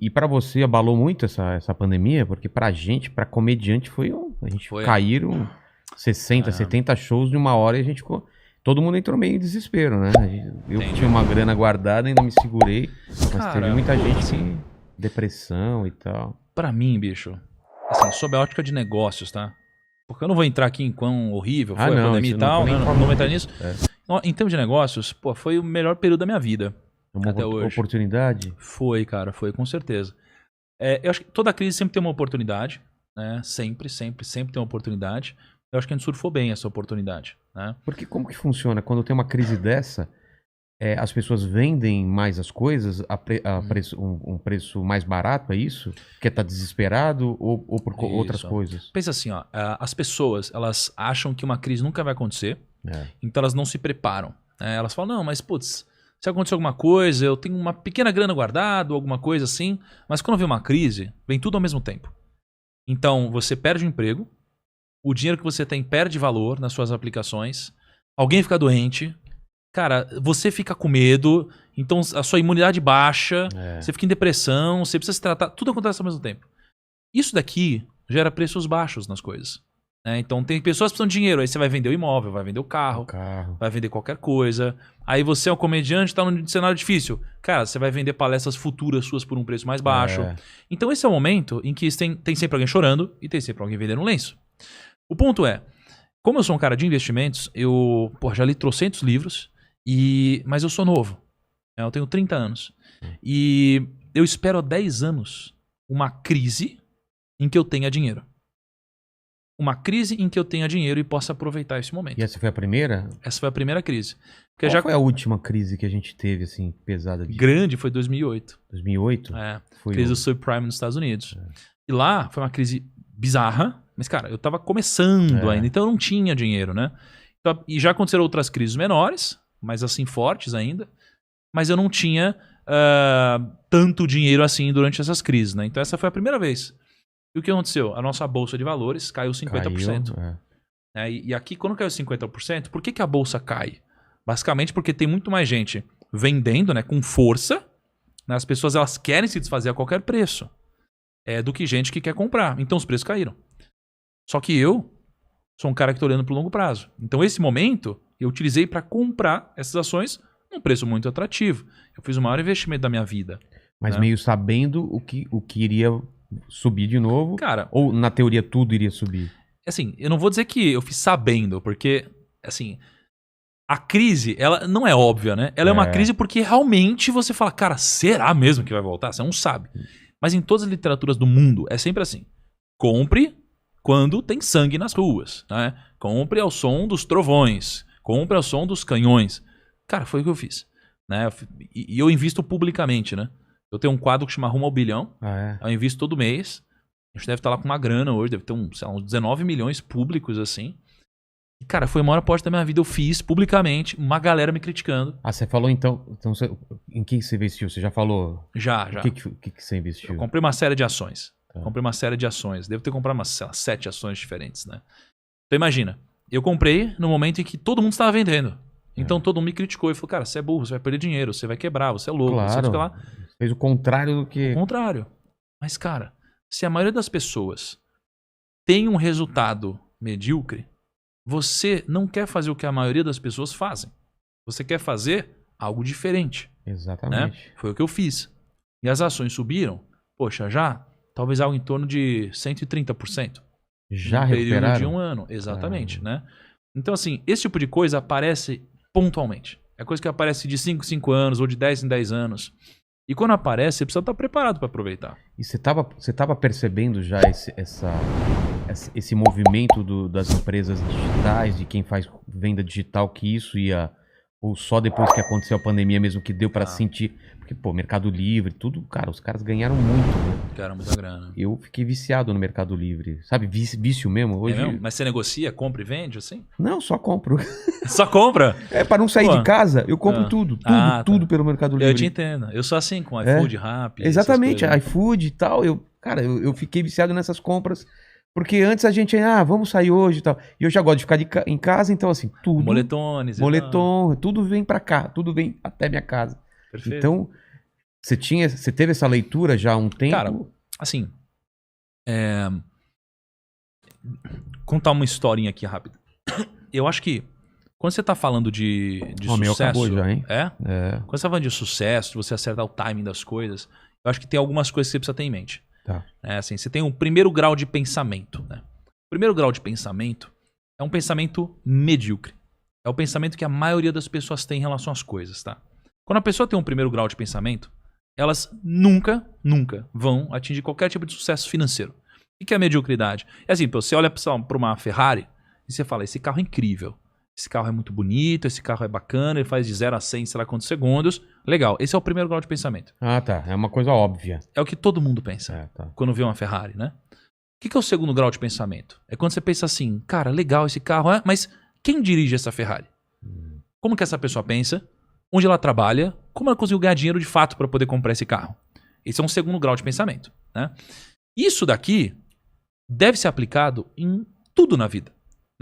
E para você abalou muito essa pandemia? Porque pra gente, pra comediante, a gente caíram 60, 70 shows de uma hora e a gente ficou... Todo mundo entrou meio em desespero, né? Eu que tinha uma grana guardada, ainda me segurei. Mas teve muita gente que... Depressão e tal. Pra mim, bicho, assim, sob a ótica de negócios, tá? Porque eu não vou entrar aqui em quão horrível foi a pandemia e tal, não vou entrar nisso. Em termos de negócios, pô, foi o melhor período da minha vida. Até hoje. Oportunidade? Foi, cara, foi, com certeza. Eu acho que toda crise sempre tem uma oportunidade, né? Sempre tem uma oportunidade. Eu acho que a gente surfou bem essa oportunidade, né? Porque como que funciona? Quando tem uma crise dessa, as pessoas vendem mais as coisas a um preço mais barato, é isso? Porque tá desesperado ou por outras coisas? Pensa assim, ó, as pessoas, elas acham que uma crise nunca vai acontecer, então elas não se preparam. Elas falam, não, mas putz, se acontecer alguma coisa, eu tenho uma pequena grana guardada, alguma coisa assim, mas quando vem uma crise, vem tudo ao mesmo tempo. Então, você perde o emprego, o dinheiro que você tem perde valor nas suas aplicações, alguém fica doente, cara, você fica com medo, então a sua imunidade baixa, você fica em depressão, você precisa se tratar, tudo acontece ao mesmo tempo. Isso daqui gera preços baixos nas coisas. Então tem pessoas que precisam de dinheiro, aí você vai vender o imóvel, vai vender o carro, vai vender qualquer coisa. Aí você é um comediante, está num cenário difícil. Cara, você vai vender palestras futuras suas por um preço mais baixo. Então esse é o momento em que tem sempre alguém chorando e tem sempre alguém vendendo um lenço. O ponto é, como eu sou um cara de investimentos, eu já li trocentos livros, mas eu sou novo. Eu tenho 30 anos. E eu espero há 10 anos uma crise em que eu tenha dinheiro. Uma crise em que eu tenha dinheiro e possa aproveitar esse momento. E essa foi a primeira? Essa foi a primeira crise. Qual foi a última crise que a gente teve, assim, pesada? Grande, foi 2008. 2008? Crise do subprime nos Estados Unidos. E lá foi uma crise bizarra, mas, cara, eu tava começando ainda, então eu não tinha dinheiro, né? Então, e já aconteceram outras crises menores, mas assim, fortes ainda, mas eu não tinha tanto dinheiro assim durante essas crises, né? Então essa foi a primeira vez. E o que aconteceu? A nossa bolsa de valores caiu 50%. E aqui, quando caiu 50%, por que a bolsa cai? Basicamente porque tem muito mais gente vendendo, né, com força. Né, as pessoas elas querem se desfazer a qualquer preço. Do que gente que quer comprar. Então os preços caíram. Só que eu sou um cara que está olhando para o longo prazo. Então esse momento eu utilizei para comprar essas ações num preço muito atrativo. Eu fiz o maior investimento da minha vida. Mas meio sabendo o que iria subir de novo? Cara, ou na teoria tudo iria subir? Assim, eu não vou dizer que eu fiz sabendo, porque, assim, a crise, ela não é óbvia, né? Ela é uma crise porque realmente você fala, cara, será mesmo que vai voltar? Você não sabe. Mas em todas as literaturas do mundo é sempre assim. Compre quando tem sangue nas ruas, né? Compre ao som dos trovões. Compre ao som dos canhões. Cara, foi o que eu fiz. Né? E eu invisto publicamente, né? Eu tenho um quadro que chama Rumo ao Bilhão. Eu invisto todo mês. A gente deve estar lá com uma grana hoje. Deve ter uns 19 milhões públicos, assim. E, cara, foi a maior aposta da minha vida. Eu fiz publicamente. Uma galera me criticando. Você falou então em que você investiu? Você já falou? Já. O que você investiu? Eu comprei uma série de ações. Comprei uma série de ações. Devo ter comprado umas, 7 ações diferentes, né? Então imagina. Eu comprei no momento em que todo mundo estava vendendo. Então todo mundo me criticou e falou, cara, você é burro, você vai perder dinheiro, você vai quebrar, você é louco, você fica lá. Fez o contrário do que... O contrário. Mas, cara, se a maioria das pessoas tem um resultado medíocre, você não quer fazer o que a maioria das pessoas fazem. Você quer fazer algo diferente. Exatamente. Né? Foi o que eu fiz. E as ações subiram, poxa, talvez algo em torno de 130%. Já recuperaram? Período de um ano. Exatamente, né? Então, assim, esse tipo de coisa aparece pontualmente. É coisa que aparece de 5 em 5 anos ou de 10 em 10 anos. E quando aparece, você precisa estar preparado para aproveitar. E você tava percebendo já esse movimento das empresas digitais, de quem faz venda digital, que isso ia... Ou só depois que aconteceu a pandemia mesmo que deu para sentir... Porque, pô, Mercado Livre, tudo, cara, os caras ganharam muito, né? Ganharam muita grana. Eu fiquei viciado no Mercado Livre. Sabe, vício mesmo. Hoje... mesmo? Mas você negocia, compra e vende, assim? Não, só compro. Só compra? Para não sair de casa, eu compro tudo pelo Mercado Livre. Eu te entendo. Eu sou assim, com iFood, Rappi... Exatamente, iFood e tal. Eu fiquei viciado nessas compras. Porque antes a gente, vamos sair hoje e tal. E eu já gosto de ficar em casa, então assim, tudo... Moletones. Moletom, tudo vem pra cá, tudo vem até minha casa. Perfeito. Então, Você teve essa leitura já há um tempo? Cara, assim, contar uma historinha aqui rápida. Eu acho que quando você tá falando de sucesso... Meu acabou já, hein? Quando você tá falando de sucesso, de você acertar o timing das coisas, eu acho que tem algumas coisas que você precisa ter em mente. Tá. Assim, você tem um primeiro grau de pensamento, né? O primeiro grau de pensamento é um pensamento medíocre. É o pensamento que a maioria das pessoas tem em relação às coisas, tá? Quando a pessoa tem um primeiro grau de pensamento, elas nunca vão atingir qualquer tipo de sucesso financeiro. O que é a mediocridade? É assim, você olha para uma Ferrari e você fala, esse carro é incrível. Esse carro é muito bonito, esse carro é bacana, ele faz de 0 a 100 sei lá quantos segundos. Legal, esse é o primeiro grau de pensamento. Ah, tá. É uma coisa óbvia. É o que todo mundo pensa quando vê uma Ferrari, né? O que é o segundo grau de pensamento? É quando você pensa assim, cara, legal esse carro, mas quem dirige essa Ferrari? Como que essa pessoa pensa? Onde ela trabalha? Como ela conseguiu ganhar dinheiro de fato para poder comprar esse carro? Esse é um segundo grau de pensamento, né? Isso daqui deve ser aplicado em tudo na vida.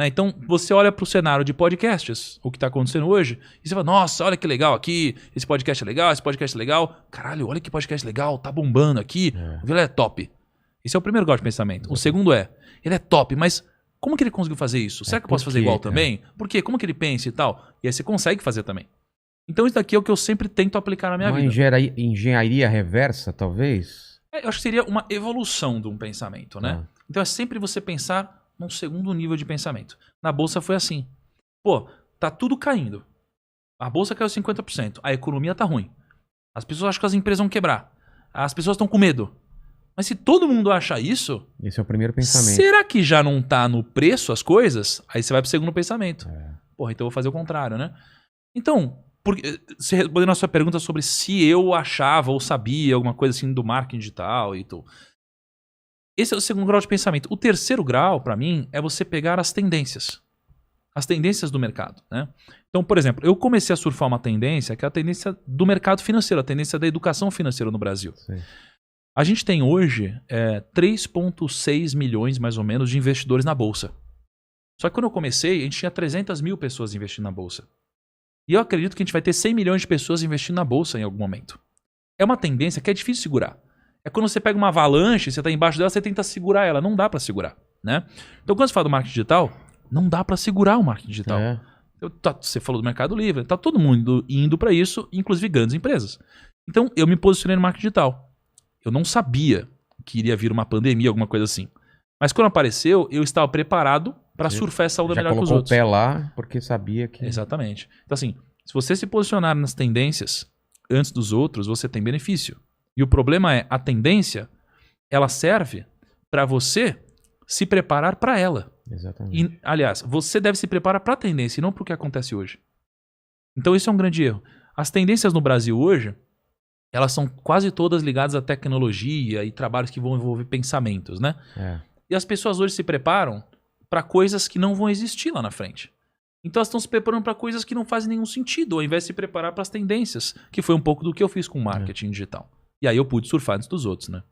Então, você olha para o cenário de podcasts, o que está acontecendo hoje, e você fala, nossa, olha que legal aqui, esse podcast é legal, esse podcast é legal. Caralho, olha que podcast legal, tá bombando aqui, o Vilela é top. Esse é o primeiro grau de pensamento. O segundo ele é top, mas como que ele conseguiu fazer isso? Será que eu posso fazer igual também? Por quê? Como que ele pensa e tal? E aí você consegue fazer também. Então isso daqui é o que eu sempre tento aplicar na minha vida. Engenharia reversa, talvez? Eu acho que seria uma evolução de um pensamento, né? Então é sempre você pensar num segundo nível de pensamento. Na bolsa foi assim. Pô, tá tudo caindo. A bolsa caiu 50%. A economia tá ruim. As pessoas acham que as empresas vão quebrar. As pessoas estão com medo. Mas se todo mundo acha isso... Esse é o primeiro pensamento. Será que já não tá no preço as coisas? Aí você vai pro segundo pensamento. Porra, então eu vou fazer o contrário, né? Então, você respondendo a sua pergunta sobre se eu achava ou sabia alguma coisa assim do marketing digital e tudo... Esse é o segundo grau de pensamento. O terceiro grau, para mim, é você pegar as tendências. As tendências do mercado, né? Então, por exemplo, eu comecei a surfar uma tendência que é a tendência do mercado financeiro, a tendência da educação financeira no Brasil. Sim. A gente tem hoje 3,6 milhões, mais ou menos, de investidores na Bolsa. Só que quando eu comecei, a gente tinha 300 mil pessoas investindo na Bolsa. E eu acredito que a gente vai ter 100 milhões de pessoas investindo na Bolsa em algum momento. É uma tendência que é difícil segurar. É quando você pega uma avalanche, você está embaixo dela, você tenta segurar ela. Não dá para segurar, né? Então, quando você fala do marketing digital, não dá para segurar o marketing digital. Você falou do Mercado Livre, tá todo mundo indo para isso, inclusive grandes empresas. Então, eu me posicionei no marketing digital. Eu não sabia que iria vir uma pandemia, alguma coisa assim. Mas quando apareceu, eu estava preparado para surfar essa onda melhor que os outros. Já colocou o pé lá porque sabia que... Exatamente. Então, assim, se você se posicionar nas tendências antes dos outros, você tem benefício. E o problema é, a tendência, ela serve para você se preparar para ela. Exatamente. E, aliás, você deve se preparar para a tendência e não para o que acontece hoje. Então isso é um grande erro. As tendências no Brasil hoje, elas são quase todas ligadas à tecnologia e trabalhos que vão envolver pensamentos, né? E as pessoas hoje se preparam para coisas que não vão existir lá na frente. Então elas estão se preparando para coisas que não fazem nenhum sentido, ao invés de se preparar para as tendências, que foi um pouco do que eu fiz com o marketing digital. E aí eu pude surfar antes dos outros, né?